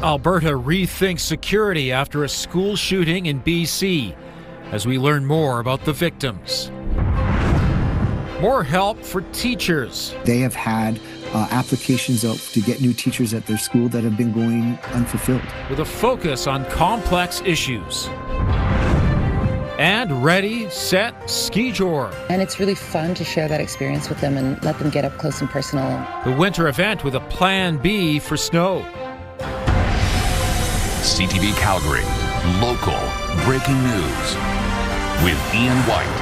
Alberta rethinks security after a school shooting in BC, as we learn more about the victims. More help for teachers. They have had applications out to get new teachers at their school that have been going unfulfilled. With a focus on complex issues. And ready, set, Skijoring. And it's really fun to share that experience with them and let them get up close and personal. The winter event with a plan B for snow. CTV Calgary, local breaking news with Ian White.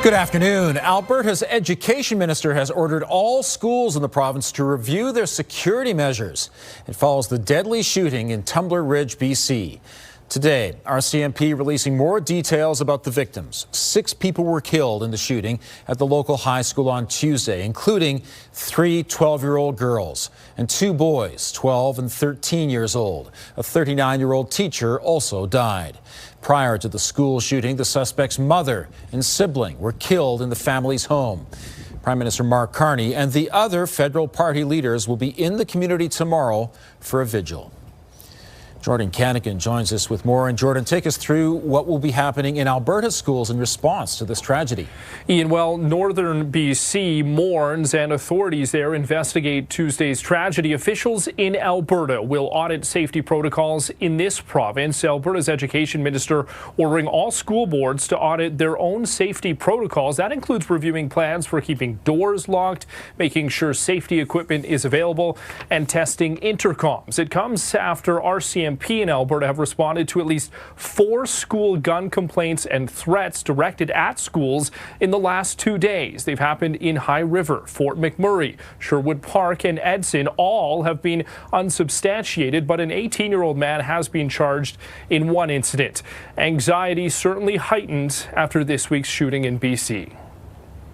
Good afternoon. Alberta's education minister has ordered all schools in the province to review their security measures. It follows the deadly shooting in Tumbler Ridge, BC. Today, RCMP releasing more details about the victims. 6 people were killed in the shooting at the local high school on Tuesday, including 3 12-year-old girls and 2 boys, 12 and 13 years old. A 39-year-old teacher also died. Prior to the school shooting, the suspect's mother and sibling were killed in the family's home. Prime Minister Mark Carney and the other federal party leaders will be in the community tomorrow for a vigil. Jordan Canigan joins us with more. And Jordan, take us through what will be happening in Alberta schools in response to this tragedy. Ian, well, northern BC mourns and authorities there investigate Tuesday's tragedy. Officials in Alberta will audit safety protocols in this province. Alberta's education minister ordering all school boards to audit their own safety protocols. That includes reviewing plans for keeping doors locked, making sure safety equipment is available, and testing intercoms. It comes after RCMP in Alberta have responded to at least 4 school gun complaints and threats directed at schools in the last 2 days. They've happened in High River, Fort McMurray, Sherwood Park, and Edson. All have been unsubstantiated, but an 18-year-old man has been charged in one incident. Anxiety certainly heightened after this week's shooting in BC.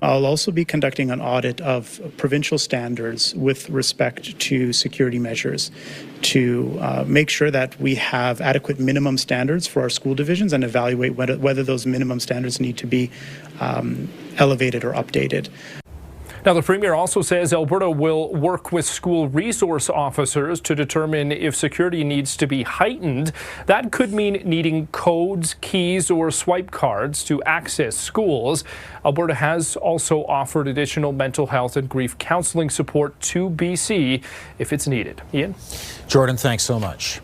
I'll also be conducting an audit of provincial standards with respect to security measures to make sure that we have adequate minimum standards for our school divisions and evaluate whether those minimum standards need to be elevated or updated. Now, the Premier also says Alberta will work with school resource officers to determine if security needs to be heightened. That could mean needing codes, keys, or swipe cards to access schools. Alberta has also offered additional mental health and grief counselling support to BC if it's needed. Ian? Jordan, thanks so much.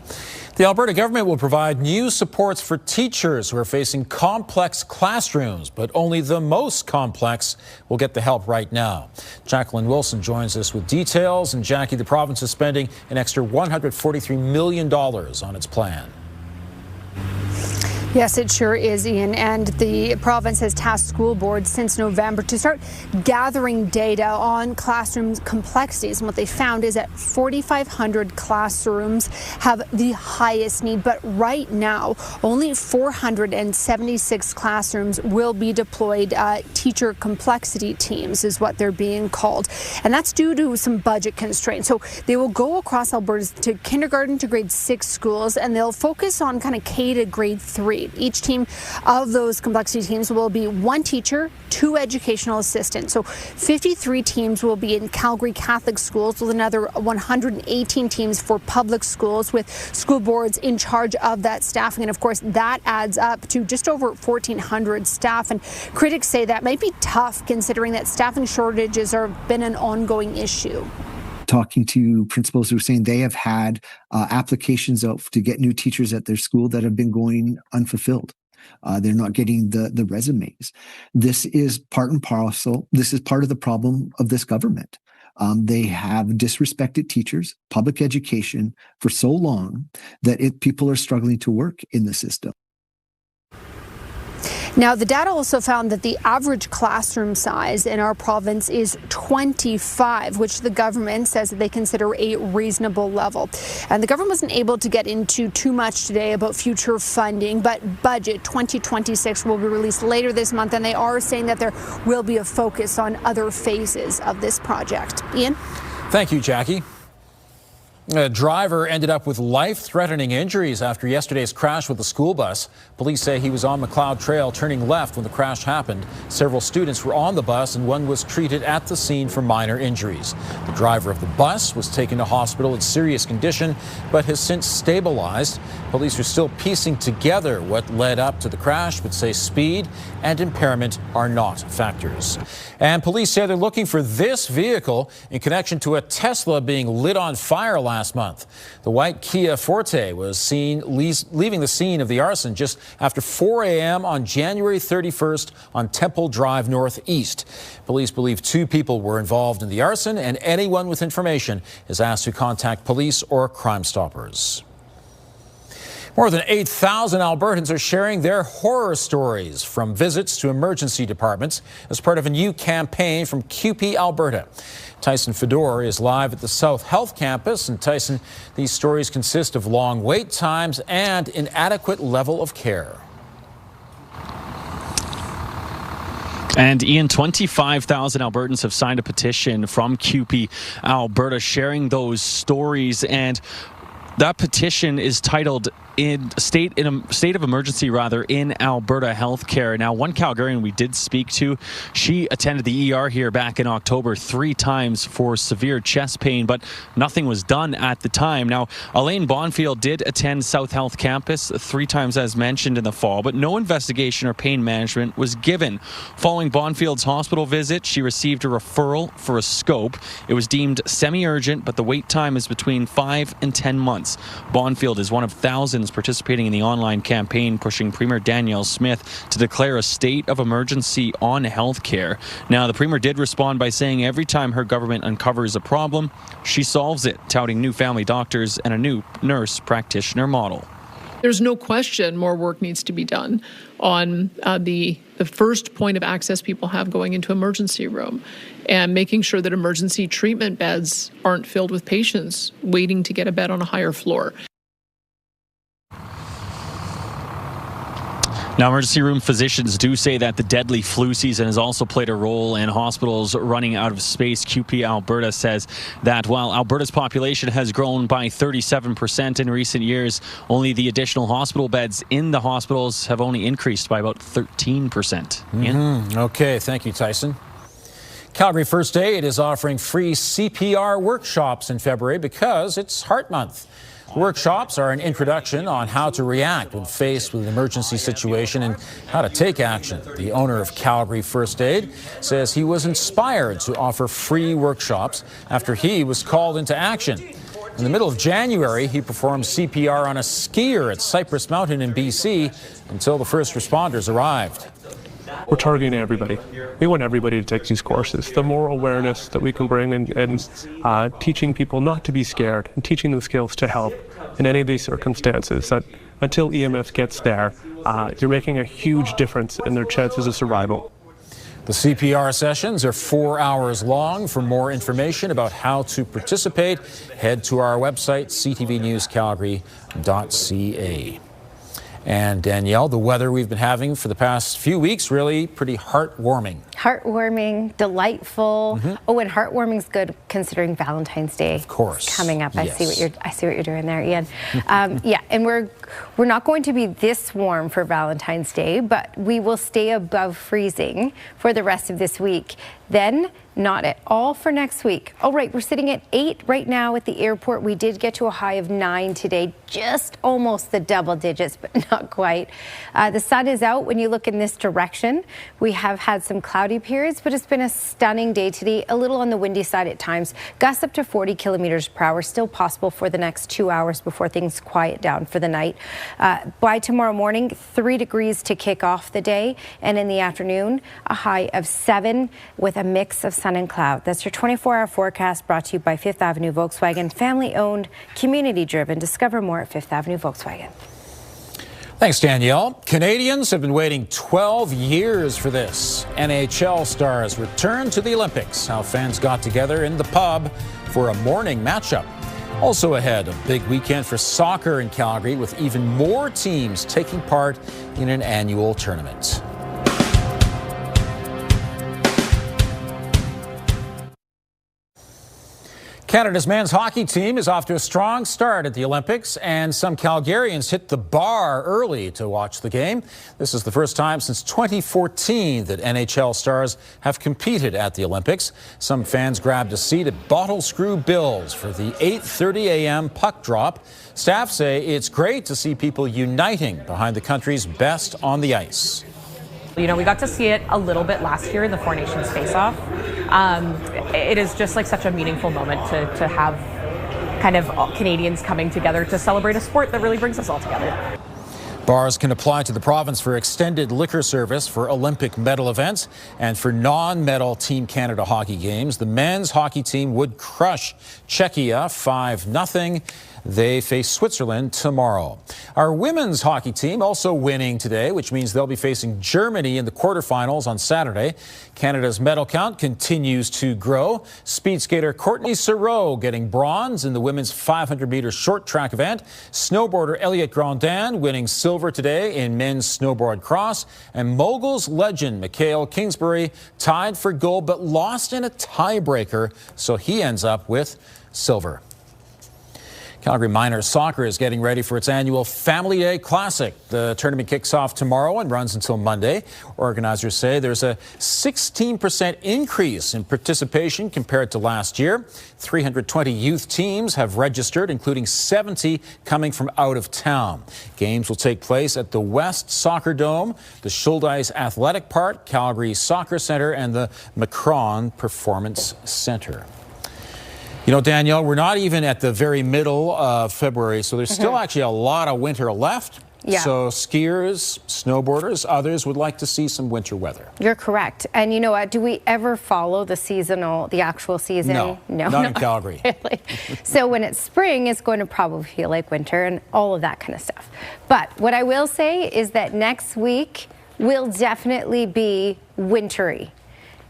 The Alberta government will provide new supports for teachers who are facing complex classrooms, but only the most complex will get the help right now. Jacqueline Wilson joins us with details. And Jackie, the province is spending an extra $143 million on its plan. Yes, it sure is, Ian. And the province has tasked school boards since November to start gathering data on classroom complexities. And what they found is that 4,500 classrooms have the highest need. But right now, only 476 classrooms will be deployed. Teacher complexity teams is what they're being called. And that's due to some budget constraints. So they will go across Alberta's to kindergarten to grade 6 schools, and they'll focus on kind of K to grade 3. Each team of those complexity teams will be 1 teacher, 2 educational assistants. So 53 teams will be in Calgary Catholic schools, with another 118 teams for public schools, with school boards in charge of that staffing. And of course, that adds up to just over 1,400 staff. And critics say that might be tough considering that staffing shortages have been an ongoing issue. Talking to principals who are saying they have had applications out to get new teachers at their school that have been going unfulfilled. They're not getting the resumes. This is part and parcel. This is part of the problem of this government. They have disrespected teachers, public education for so long that people are struggling to work in the system. Now, the data also found that the average classroom size in our province is 25, which the government says that they consider a reasonable level. And the government wasn't able to get into too much today about future funding, but budget 2026 will be released later this month, and they are saying that there will be a focus on other phases of this project. Ian? Thank you, Jackie. A driver ended up with life-threatening injuries after yesterday's crash with a school bus. Police say he was on McLeod Trail turning left when the crash happened. Several students were on the bus and one was treated at the scene for minor injuries. The driver of the bus was taken to hospital in serious condition but has since stabilized. Police are still piecing together what led up to the crash but say speed and impairment are not factors. And police say they're looking for this vehicle in connection to a Tesla being lit on fire last month. The white Kia Forte was seen leaving the scene of the arson just after 4 a.m. on January 31st on Temple Drive Northeast. Police believe 2 people were involved in the arson, and anyone with information is asked to contact police or Crime Stoppers. More than 8,000 Albertans are sharing their horror stories from visits to emergency departments as part of a new campaign from CUPE Alberta. Tyson Fedor is live at the South Health Campus. And Tyson, these stories consist of long wait times and inadequate level of care. And Ian, 25,000 Albertans have signed a petition from CUPE Alberta sharing those stories, and that petition is titled in a state of emergency in Alberta healthcare. Now, one Calgarian we did speak to, she attended the ER here back in October 3 times for severe chest pain, but nothing was done at the time. Now, Elaine Bonfield did attend South Health Campus 3 times as mentioned in the fall, but no investigation or pain management was given. Following Bonfield's hospital visit, she received a referral for a scope. It was deemed semi-urgent, but the wait time is between 5 and 10 months. Bonfield is one of thousands participating in the online campaign pushing Premier Danielle Smith to declare a state of emergency on healthcare. Now, the Premier did respond by saying every time her government uncovers a problem, she solves it, touting new family doctors and a new nurse practitioner model. There's no question more work needs to be done on the first point of access people have going into emergency room and making sure that emergency treatment beds aren't filled with patients waiting to get a bed on a higher floor. Now, emergency room physicians do say that the deadly flu season has also played a role in hospitals running out of space. CUPE Alberta says that while Alberta's population has grown by 37% in recent years, only the additional hospital beds in the hospitals have only increased by about 13%. Okay, thank you, Tyson. Calgary First Aid is offering free CPR workshops in February because it's Heart Month. Workshops are an introduction on how to react when faced with an emergency situation and how to take action. The owner of Calgary First Aid says he was inspired to offer free workshops after he was called into action. In the middle of January, he performed CPR on a skier at Cypress Mountain in BC until the first responders arrived. We're targeting everybody. We want everybody to take these courses. The more awareness that we can bring and teaching people not to be scared and teaching them skills to help in any of these circumstances, that until EMS gets there, you're making a huge difference in their chances of survival. The CPR sessions are 4 hours long. For more information about how to participate, head to our website, ctvnewscalgary.ca. And Danielle, the weather we've been having for the past few weeks, really pretty heartwarming. Heartwarming, delightful. Oh, and heartwarming's good considering Valentine's Day. Of course. Is coming up. Yes. I see what you're doing there, Ian. Yeah, and we're not going to be this warm for Valentine's Day, but we will stay above freezing for the rest of this week. Then not at all for next week. All right, we're sitting at 8 right now at the airport. We did get to a high of 9 today, just almost the double digits, but not quite. The sun is out when you look in this direction. We have had some cloudy periods, but it's been a stunning day today, a little on the windy side at times. Gusts up to 40 kilometers per hour, still possible for the next 2 hours before things quiet down for the night. By tomorrow morning, 3 degrees to kick off the day, and in the afternoon, a high of 7 with a mix of sun and cloud. That's your 24-hour forecast brought to you by Fifth Avenue Volkswagen, family-owned, community-driven. Discover more at Fifth Avenue Volkswagen. Thanks, Danielle. Canadians have been waiting 12 years for this. NHL stars return to the Olympics. How fans got together in the pub for a morning matchup. Also ahead, a big weekend for soccer in Calgary with even more teams taking part in an annual tournament. Canada's men's hockey team is off to a strong start at the Olympics, and some Calgarians hit the bar early to watch the game. This is the first time since 2014 that NHL stars have competed at the Olympics. Some fans grabbed a seat at Bottle Screw Bill's for the 8:30 a.m. puck drop. Staff say it's great to see people uniting behind the country's best on the ice. You know, we got to see it a little bit last year in the Four Nations face-off. It is just like such a meaningful moment to have kind of Canadians coming together to celebrate a sport that really brings us all together. Bars can apply to the province for extended liquor service for Olympic medal events and for non-medal Team Canada hockey games. The men's hockey team would crush Czechia 5-0. They face Switzerland tomorrow. Our women's hockey team also winning today, which means they'll be facing Germany in the quarterfinals on Saturday. Canada's medal count continues to grow. Speed skater Courtney Sereau getting bronze in the women's 500-meter short track event. Snowboarder Elliot Grandin winning silver today in men's snowboard cross. And moguls legend Mikhail Kingsbury tied for gold but lost in a tiebreaker, so he ends up with silver. Calgary Miners Soccer is getting ready for its annual Family Day Classic. The tournament kicks off tomorrow and runs until Monday. Organizers say there's a 16% increase in participation compared to last year. 320 youth teams have registered, including 70 coming from out of town. Games will take place at the West Soccer Dome, the Schuldeis Athletic Park, Calgary Soccer Centre, and the Macron Performance Centre. You know, Danielle, we're not even at the very middle of February, so there's still actually a lot of winter left. Yeah. So skiers, snowboarders, others would like to see some winter weather. You're correct. And you know what? Do we ever follow the actual season? No, not in Calgary. Really. So when it's spring, it's going to probably feel like winter and all of that kind of stuff. But what I will say is that next week will definitely be wintry.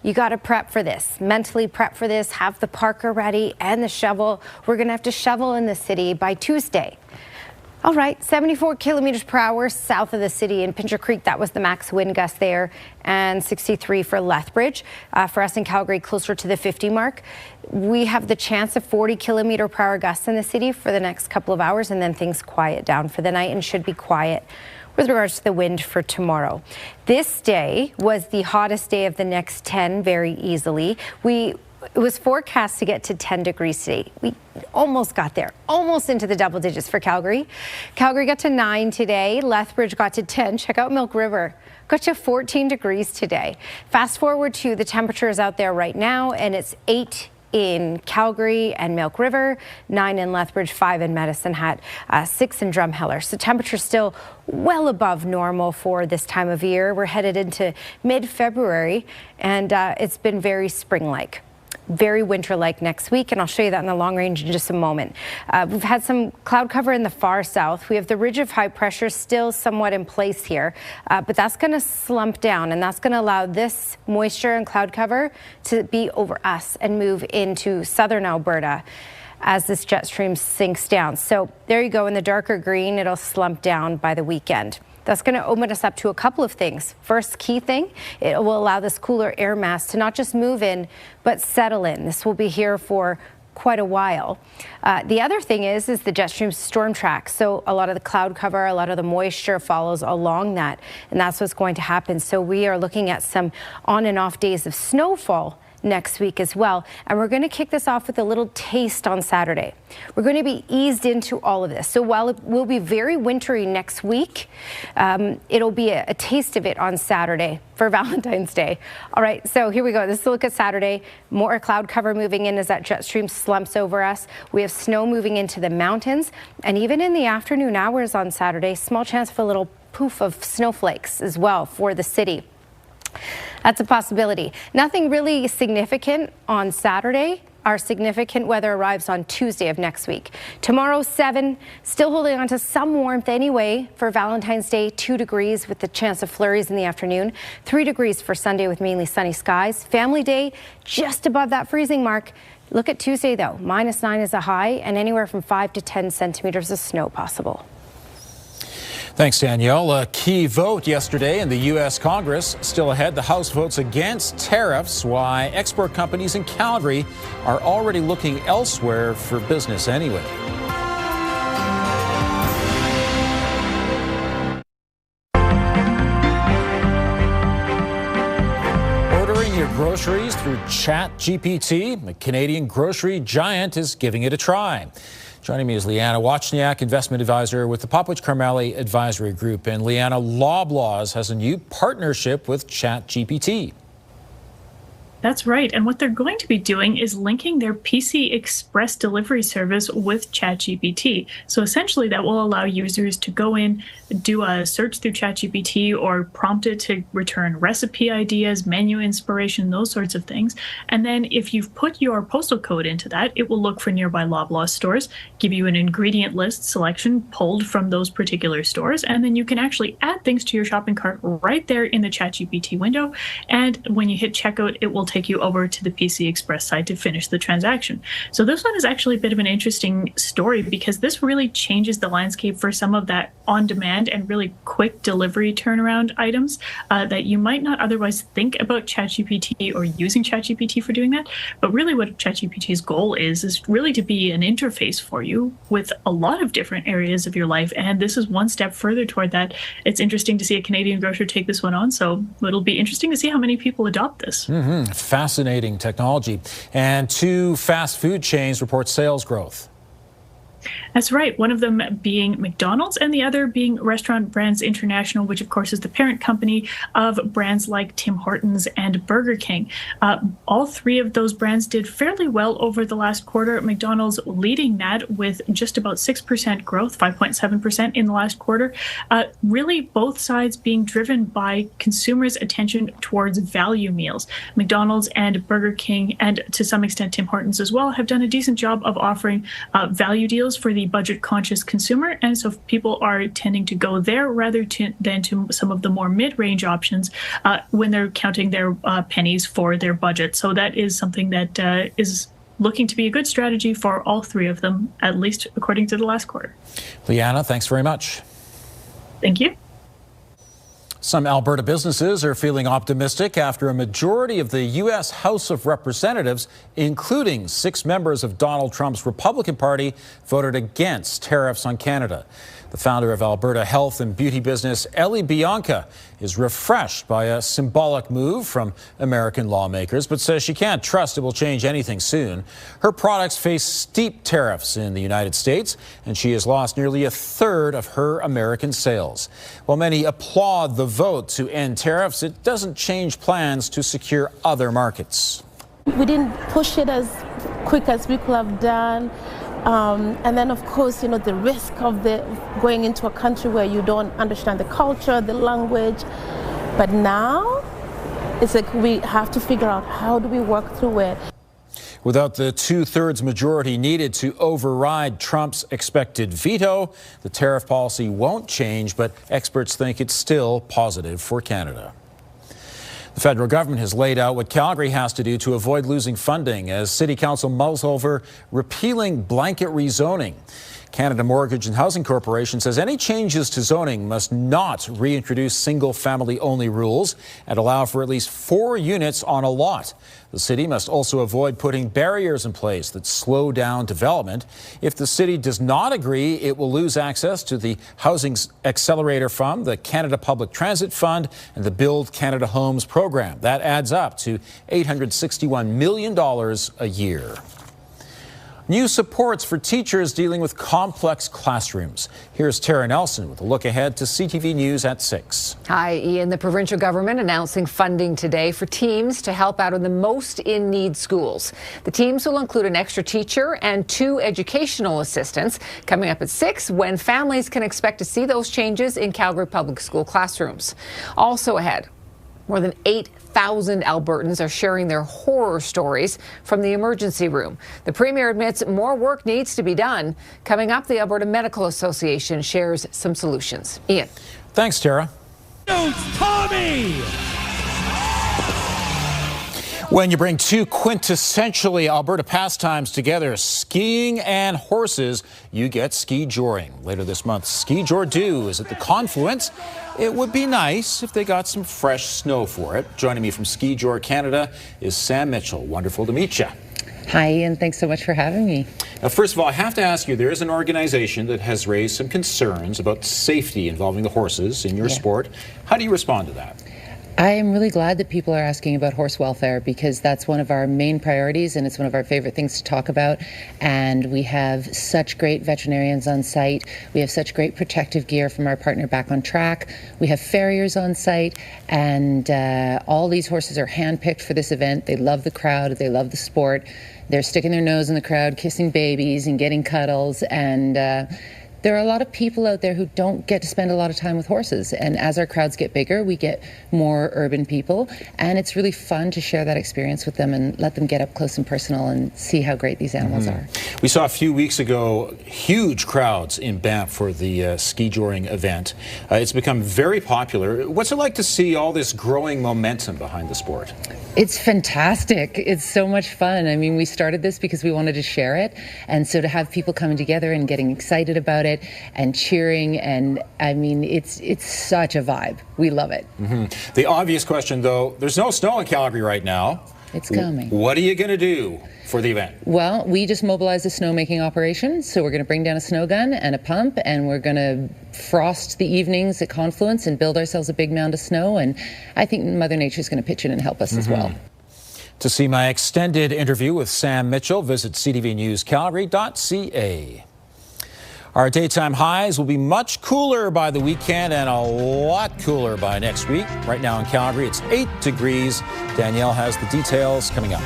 You got to prep for this, mentally prep for this, have the parka ready and the shovel. We're going to have to shovel in the city by Tuesday. All right, 74 kilometers per hour south of the city in Pincher Creek. That was the max wind gust there, and 63 for Lethbridge. For us in Calgary, closer to the 50 mark. We have the chance of 40 kilometer per hour gusts in the city for the next couple of hours, and then things quiet down for the night and should be quiet with regards to the wind for tomorrow. This day was the hottest day of the next 10 very easily. It was forecast to get to 10 degrees today. We almost got there, almost into the double digits for Calgary. Calgary got to 9 today. Lethbridge got to 10. Check out Milk River. Got to 14 degrees today. Fast forward to the temperatures out there right now, and it's 8 in Calgary and Milk River, 9 in Lethbridge, 5 in Medicine Hat, 6 in Drumheller. So temperatures still well above normal for this time of year. We're headed into mid-February, and it's been very spring-like. Very winter-like next week, and I'll show you that in the long range in just a moment. We've had some cloud cover in the far south. We have the ridge of high pressure still somewhat in place here, but that's going to slump down, and that's going to allow this moisture and cloud cover to be over us and move into southern Alberta as this jet stream sinks down. So there you go. In the darker green, it'll slump down by the weekend. That's going to open us up to a couple of things. First key thing, it will allow this cooler air mass to not just move in, but settle in. This will be here for quite a while. The other thing is the jet stream storm track. So a lot of the cloud cover, a lot of the moisture follows along that, and that's what's going to happen. So we are looking at some on and off days of snowfall next week as well. And we're going to kick this off with a little taste on Saturday. We're going to be eased into all of this. So while it will be very wintry next week, it'll be a taste of it on Saturday for Valentine's Day. All right, so here we go. This is a look at Saturday. More cloud cover moving in as that jet stream slumps over us. We have snow moving into the mountains. And even in the afternoon hours on Saturday, small chance of a little poof of snowflakes as well for the city. That's a possibility. Nothing really significant on Saturday. Our significant weather arrives on Tuesday of next week. Tomorrow, 7, still holding on to some warmth anyway for Valentine's Day, 2 degrees with the chance of flurries in the afternoon, 3 degrees for Sunday with mainly sunny skies. Family Day, just above that freezing mark. Look at Tuesday though, -9 is a high and anywhere from 5 to 10 centimeters of snow possible. Thanks, Danielle. A key vote yesterday in the U.S. Congress. Still ahead, the House votes against tariffs, why export companies in Calgary are already looking elsewhere for business anyway. Ordering your groceries through ChatGPT, the Canadian grocery giant is giving it a try. Joining me is Liana Wachniak, investment advisor with the Popwich-Carmeli Advisory Group. And Liana, Loblaws has a new partnership with ChatGPT. That's right. And what they're going to be doing is linking their PC Express delivery service with ChatGPT. So essentially that will allow users to go in, do a search through ChatGPT or prompt it to return recipe ideas, menu inspiration, those sorts of things. And then if you've put your postal code into that, it will look for nearby Loblaws stores, give you an ingredient list selection pulled from those particular stores. And then you can actually add things to your shopping cart right there in the ChatGPT window. And when you hit checkout, it will take you over to the PC Express side to finish the transaction. So this one is actually a bit of an interesting story because this really changes the landscape for some of that on-demand and really quick delivery turnaround items that you might not otherwise think about ChatGPT or using ChatGPT for doing that. But really what ChatGPT's goal is really to be an interface for you with a lot of different areas of your life. And this is one step further toward that. It's interesting to see a Canadian grocer take this one on. So it'll be interesting to see how many people adopt this. Fascinating technology. And 2 fast food chains report sales growth. That's right. One of them being McDonald's and the other being Restaurant Brands International, which of course is the parent company of brands like Tim Hortons and Burger King. All 3 of those brands did fairly well over the last quarter. McDonald's leading that with just about 6% growth, 5.7% in the last quarter. Really both sides being driven by consumers' attention towards value meals. McDonald's and Burger King, and to some extent Tim Hortons as well, have done a decent job of offering value deals for the budget-conscious consumer, and so people are tending to go there rather than to some of the more mid-range options when they're counting their pennies for their budget. So that is something that is looking to be a good strategy for all 3 of them, at least according to the last quarter. Liana, thanks very much. Thank you. Some Alberta businesses are feeling optimistic after a majority of the U.S. House of Representatives, including 6 members of Donald Trump's Republican Party, voted against tariffs on Canada. The founder of Alberta health and beauty business, Ellie Bianca, is refreshed by a symbolic move from American lawmakers, but says she can't trust it will change anything soon. Her products face steep tariffs in the United States, and she has lost nearly 1/3 of her American sales. While many applaud the vote to end tariffs, it doesn't change plans to secure other markets. We didn't push it as quick as we could have done. And then, of course, you know, the risk of going into a country where you don't understand the culture, the language. But now, it's like we have to figure out how do we work through it. Without the 2/3 majority needed to override Trump's expected veto, the tariff policy won't change, but experts think it's still positive for Canada. The federal government has laid out what Calgary has to do to avoid losing funding as City Council mulls over repealing blanket rezoning. Canada Mortgage and Housing Corporation says any changes to zoning must not reintroduce single-family only rules and allow for at least 4 units on a lot. The city must also avoid putting barriers in place that slow down development. If the city does not agree, it will lose access to the Housing Accelerator Fund, the Canada Public Transit Fund, and the Build Canada Homes program. That adds up to $861 million a year. New supports for teachers dealing with complex classrooms. Here's Tara Nelson with a look ahead to CTV News at 6. Hi, Ian. The provincial government announcing funding today for teams to help out in the most in-need schools. The teams will include an extra teacher and 2 educational assistants. Coming up at 6, when families can expect to see those changes in Calgary Public School classrooms. Also ahead, more than 8,000 Albertans are sharing their horror stories from the emergency room. The Premier admits more work needs to be done. Coming up, the Alberta Medical Association shares some solutions. Ian. Thanks, Tara. Tommy! When you bring two quintessentially Alberta pastimes together, skiing and horses, you get Skijoring. Later this month, Skijoring is at the confluence. It would be nice if they got some fresh snow for it. Joining me from Skijoring Canada is Sam Mitchell. Wonderful to meet you. Hi, Ian. Thanks so much for having me. Now, first of all, I have to ask you, there is an organization that has raised some concerns about safety involving the horses in your sport. How do you respond to that? I am really glad that people are asking about horse welfare because that's one of our main priorities and it's one of our favorite things to talk about. And we have such great veterinarians on site. We have such great protective gear from our partner Back on Track. We have farriers on site, and all these horses are handpicked for this event. They love the crowd. They love the sport. They're sticking their nose in the crowd, kissing babies and getting cuddles. And there are a lot of people out there who don't get to spend a lot of time with horses. And as our crowds get bigger, we get more urban people. And it's really fun to share that experience with them and let them get up close and personal and see how great these animals are. We saw a few weeks ago huge crowds in Banff for the Skijoring event. It's become very popular. What's it like to see all this growing momentum behind the sport? It's fantastic. It's so much fun. I mean, we started this because we wanted to share it. And so to have people coming together and getting excited about it and cheering, and I mean, it's such a vibe. We love it. The obvious question, though, there's no snow in Calgary right now. It's coming. What are you going to do for the event? Well, we just mobilized a snowmaking operation, so we're going to bring down a snow gun and a pump, and we're going to frost the evenings at Confluence and build ourselves a big mound of snow, and I think Mother Nature's going to pitch in and help us as well. To see my extended interview with Sam Mitchell, visit ctvnewscalgary.ca. Our daytime highs will be much cooler by the weekend and a lot cooler by next week. Right now in Calgary, it's 8 degrees. Danielle has the details coming up.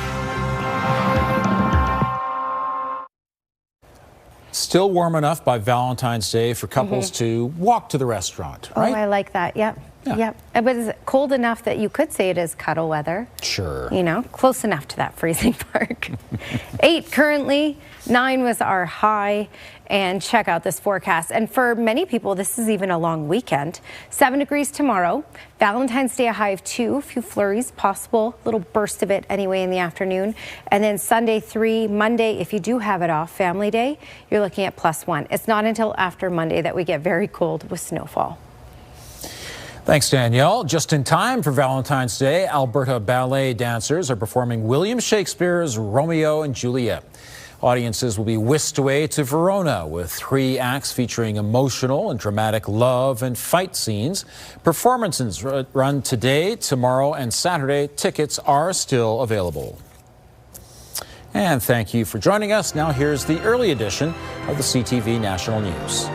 Still warm enough by Valentine's Day for couples to walk to the restaurant, right? Oh, I like that. Yep. Yep. But is it cold enough that you could say it is cuddle weather? Sure. You know, close enough to that freezing mark. 8 currently, 9 was our high. And check out this forecast. And for many people, this is even a long weekend. 7 degrees tomorrow. Valentine's Day, a high of 2. A few flurries possible. Little burst of it anyway in the afternoon. And then Sunday 3. Monday, if you do have it off, Family Day, you're looking at +1. It's not until after Monday that we get very cold with snowfall. Thanks, Danielle. Just in time for Valentine's Day, Alberta ballet dancers are performing William Shakespeare's Romeo and Juliet. Audiences will be whisked away to Verona with 3 acts featuring emotional and dramatic love and fight scenes. Performances run today, tomorrow, and Saturday. Tickets are still available. And thank you for joining us. Now here's the early edition of the CTV National News.